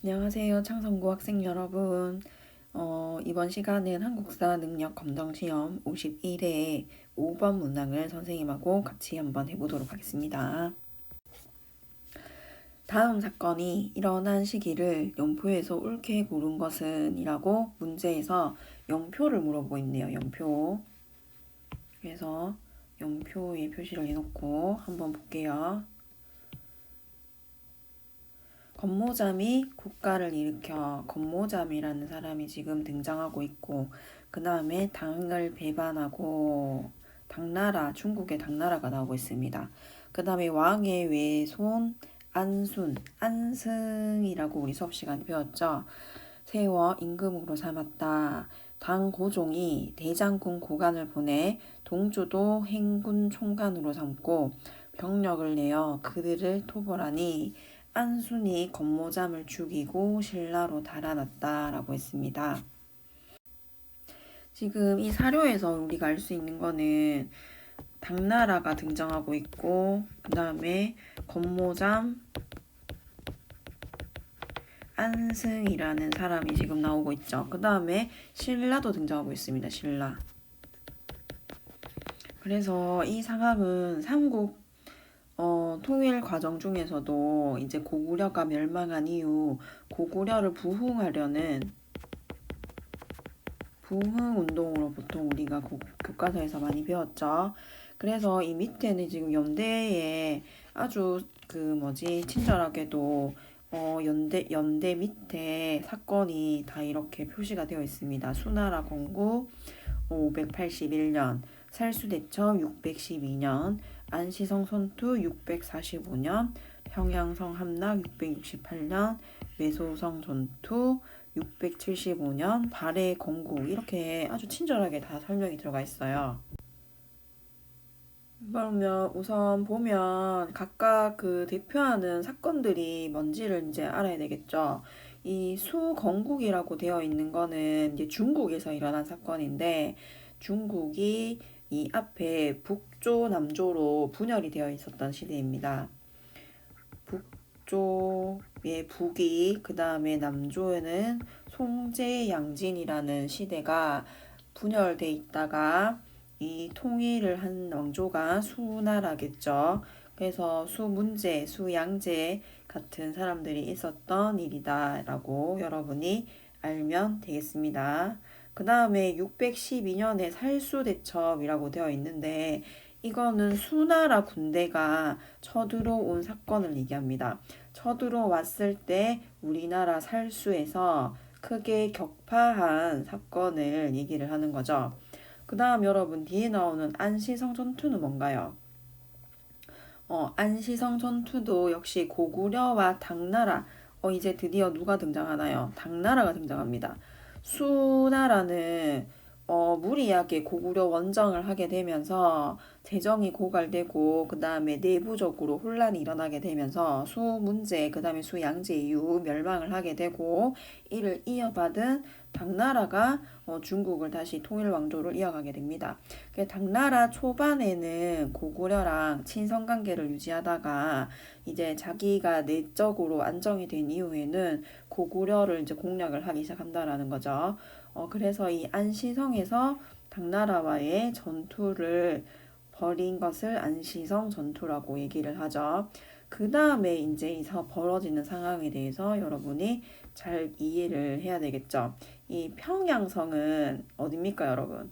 안녕하세요, 창성고 학생 여러분. 이번 시간은 한국사 능력 검정 시험 51회 5번 문항을 선생님하고 같이 한번 해보도록 하겠습니다. 다음 사건이 일어난 시기를 연표에서 옳게 고른 것은 이라고 문제에서 연표를 물어보고 있네요. 연표. 그래서 연표에 표시를 해놓고 한번 볼게요. 건모잠이 국가를 일으켜 건모잠이라는 사람이 지금 등장하고 있고, 그 다음에 당을 배반하고 당나라, 중국의 당나라가 나오고 있습니다. 그 다음에 왕의 외손 안순, 안승이라고 우리 수업 시간에 배웠죠. 세워 임금으로 삼았다. 당 고종이 대장군 고관을 보내 동주도 행군 총관으로 삼고 병력을 내어 그들을 토벌하니 안순이 건모잠을 죽이고 신라로 달아났다라고 했습니다. 지금 이 사료에서 우리가 알 수 있는 거는 당나라가 등장하고 있고, 그 다음에 건모잠 안승이라는 사람이 지금 나오고 있죠. 그 다음에 신라도 등장하고 있습니다. 신라. 그래서 이 상황은 삼국 통일 과정 중에서도 이제 고구려가 멸망한 이후 고구려를 부흥하려는 부흥운동으로 보통 우리가 교과서에서 많이 배웠죠. 그래서 이 밑에는 지금 연대에 아주 친절하게도 연대 밑에 사건이 다 이렇게 표시가 되어 있습니다. 수나라 건국 581년, 살수대첩 612년, 안시성 선투 645년, 평양성 함락 668년, 매소성 전투 675년, 발해 건국, 이렇게 아주 친절하게 다 설명이 들어가 있어요. 그러면 우선 보면 각각 그 대표하는 사건들이 뭔지를 이제 알아야 되겠죠. 이 수건국이라고 되어 있는 거는 이제 중국에서 일어난 사건인데, 중국이 이 앞에 북조, 남조로 분열이 되어 있었던 시대입니다. 북조의 북이, 그 다음에 남조에는 송제, 양진이라는 시대가 분열돼 있다가 이 통일을 한 왕조가 수나라겠죠. 그래서 수문제, 수양제 같은 사람들이 있었던 일이다 라고 여러분이 알면 되겠습니다. 그 다음에 612년에 살수대첩이라고 되어 있는데, 이거는 수나라 군대가 쳐들어온 사건을 얘기합니다. 쳐들어왔을 때 우리나라 살수에서 크게 격파한 사건을 얘기를 하는 거죠. 그 다음 여러분 뒤에 나오는 안시성 전투는 뭔가요? 안시성 전투도 역시 고구려와 당나라. 이제 드디어 누가 등장하나요? 당나라가 등장합니다. 수나라는 무리하게 고구려 원정을 하게 되면서 재정이 고갈되고, 그 다음에 내부적으로 혼란이 일어나게 되면서 수문제, 그 다음에 수양제 이후 멸망을 하게 되고, 이를 이어받은 당나라가 중국을 다시 통일왕조를 이어가게 됩니다. 당나라 초반에는 고구려랑 친선관계를 유지하다가 이제 자기가 내적으로 안정이 된 이후에는 고구려를 이제 공략을 하기 시작한다라는 거죠. 그래서 이 안시성에서 당나라와의 전투를 벌인 것을 안시성 전투라고 얘기를 하죠. 그 다음에 이제 벌어지는 상황에 대해서 여러분이 잘 이해를 해야 되겠죠. 이 평양성은 어딥니까, 여러분?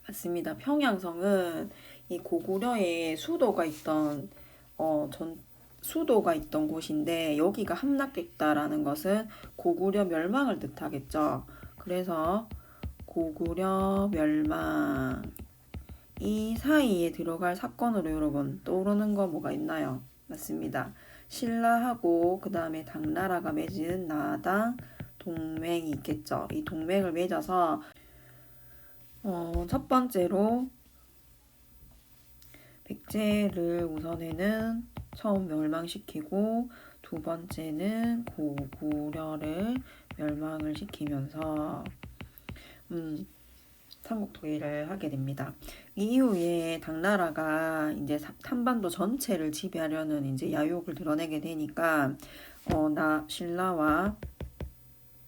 맞습니다. 평양성은 이 고구려의 수도가 있던 곳인데, 여기가 함락됐다라는 것은 고구려 멸망을 뜻하겠죠. 그래서 고구려 멸망, 이 사이에 들어갈 사건으로 여러분 떠오르는 거 뭐가 있나요? 맞습니다. 신라하고 그 다음에 당나라가 맺은 나당 동맹이 있겠죠. 이 동맹을 맺어서 첫 번째로 백제를 우선에는 처음 멸망시키고, 두 번째는 고구려를 멸망을 시키면서 삼국 통일을 하게 됩니다. 이후에 당나라가 이제 한반도 전체를 지배하려는 이제 야욕을 드러내게 되니까 신라와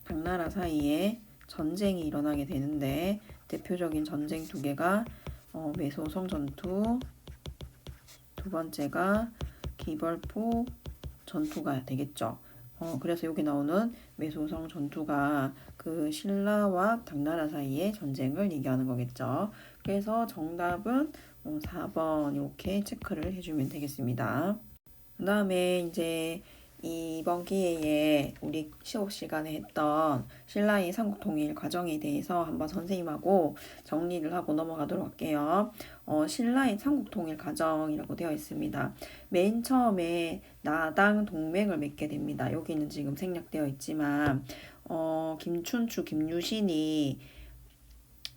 당나라 사이에 전쟁이 일어나게 되는데 대표적인 전쟁 두 개가 매소성 전투, 두 번째가 기벌포 전투가 되겠죠. 그래서 여기 나오는 매소성 전투가 그 신라와 당나라 사이의 전쟁을 얘기하는 거겠죠. 그래서 정답은 4번 이렇게 체크를 해주면 되겠습니다. 그 다음에 이제 이번 기회에 우리 시험 시간에 했던 신라의 삼국통일 과정에 대해서 한번 선생님하고 정리를 하고 넘어가도록 할게요. 신라의 삼국통일 과정이라고 되어 있습니다. 맨 처음에 나당 동맹을 맺게 됩니다. 여기는 지금 생략되어 있지만 김춘추, 김유신이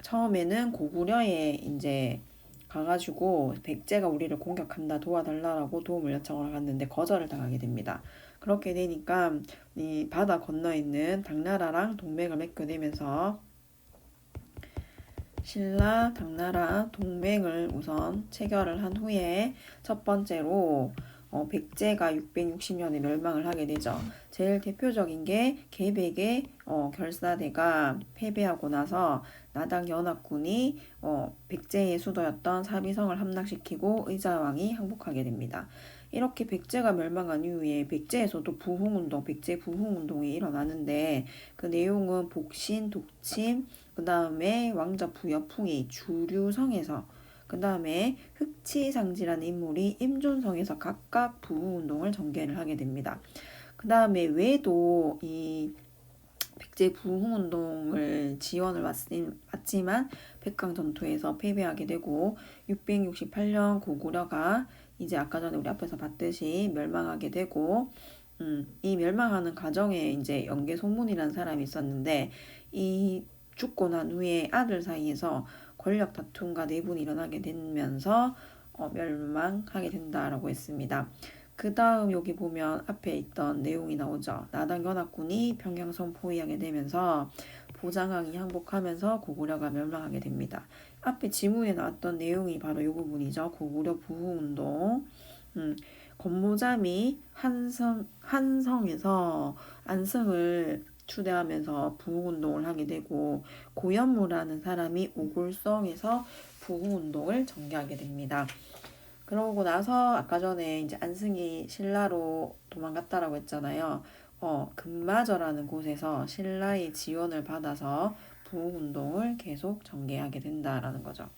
처음에는 고구려에 이제 가가지고 백제가 우리를 공격한다 도와달라라고 도움을 요청을 하는데 거절을 당하게 됩니다. 그렇게 되니까 이 바다 건너 있는 당나라랑 동맹을 맺게 되면서 신라, 당나라 동맹을 우선 체결을 한 후에 첫 번째로 백제가 660년에 멸망을 하게 되죠. 제일 대표적인 게 계백의 결사대가 패배하고 나서 나당 연합군이 백제의 수도였던 사비성을 함락시키고 의자왕이 항복하게 됩니다. 이렇게 백제가 멸망한 이후에 백제에서도 부흥운동, 백제 부흥운동이 일어나는데 그 내용은 복신, 독침, 그 다음에 왕자 부여풍이 주류성에서 그 다음에 흑치상지라는 인물이 임준성에서 각각 부흥운동을 전개를 하게 됩니다. 그 다음에 왜도 이 백제 부흥운동을 지원을 받지만 백강전투에서 패배하게 되고 668년 고구려가 이제 아까 전에 우리 앞에서 봤듯이 멸망하게 되고 이 멸망하는 과정에 이제 연개소문이라는 사람이 있었는데 이 죽고 난 후에 아들 사이에서 권력 다툼과 내분이 일어나게 되면서 멸망하게 된다라고 했습니다. 그 다음 여기 보면 앞에 있던 내용이 나오죠. 나당 연합군이 평양성 포위하게 되면서 보장왕이 항복하면서 고구려가 멸망하게 됩니다. 앞에 지문에 나왔던 내용이 바로 이 부분이죠. 고구려 부흥운동. 권모잠이 한성에서 안성을 추대하면서 부흥운동을 하게 되고 고현무라는 사람이 오골성에서 부흥운동을 전개하게 됩니다. 그러고 나서 아까 전에 이제 안승이 신라로 도망갔다라고 했잖아요. 금마저라는 곳에서 신라의 지원을 받아서 부흥운동을 계속 전개하게 된다라는 거죠.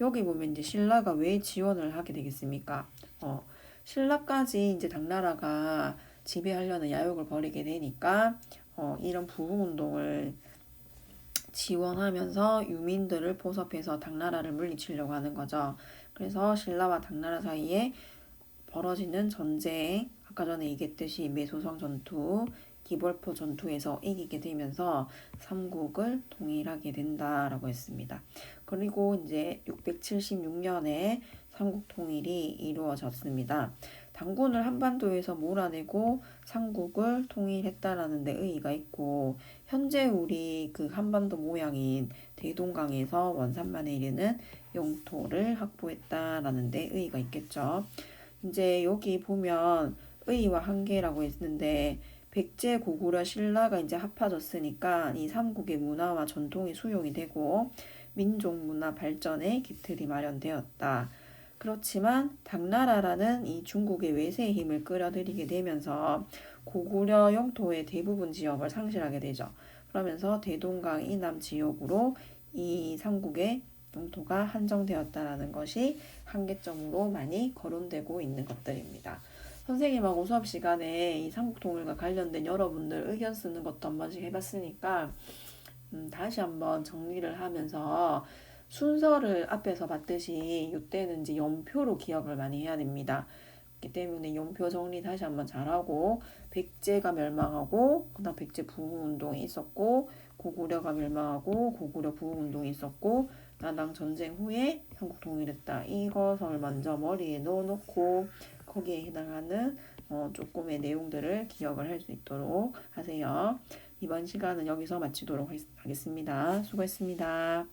여기 보면 이제 신라가 왜 지원을 하게 되겠습니까? 신라까지 이제 당나라가 지배하려는 야욕을 벌이게 되니까 이런 부흥운동을 지원하면서 유민들을 포섭해서 당나라를 물리치려고 하는 거죠. 그래서 신라와 당나라 사이에 벌어지는 전쟁, 아까 전에 얘기했듯이 매소성 전투, 기벌포 전투에서 이기게 되면서 삼국을 통일하게 된다라고 했습니다. 그리고 이제 676년에 삼국 통일이 이루어졌습니다. 당군을 한반도에서 몰아내고 삼국을 통일했다라는 데 의의가 있고 현재 우리 그 한반도 모양인 대동강에서 원산만에 이르는 영토를 확보했다라는 데 의의가 있겠죠. 이제 여기 보면 의의와 한계라고 했는데 백제, 고구려, 신라가 이제 합쳐졌으니까 이 삼국의 문화와 전통이 수용이 되고 민족 문화 발전의 기틀이 마련되었다. 그렇지만 당나라라는 이 중국의 외세의 힘을 끌어들이게 되면서 고구려 영토의 대부분 지역을 상실하게 되죠. 그러면서 대동강 이남 지역으로 이 삼국의 영토가 한정되었다라는 것이 한계점으로 많이 거론되고 있는 것들입니다. 선생님하고 수업 시간에 이 삼국통일과 관련된 여러분들 의견 쓰는 것도 한 번씩 해봤으니까 다시 한번 정리를 하면서 순서를 앞에서 봤듯이 이때는 이제 연표로 기억을 많이 해야 됩니다. 그렇기 때문에 연표 정리 다시 한번 잘하고 백제가 멸망하고 그다음 백제 부흥운동이 있었고 고구려가 멸망하고 고구려 부흥운동이 있었고 나당 전쟁 후에 한국 통일했다. 이것을 먼저 머리에 넣어놓고 거기에 해당하는 조금의 내용들을 기억을 할 수 있도록 하세요. 이번 시간은 여기서 마치도록 하겠습니다. 수고했습니다.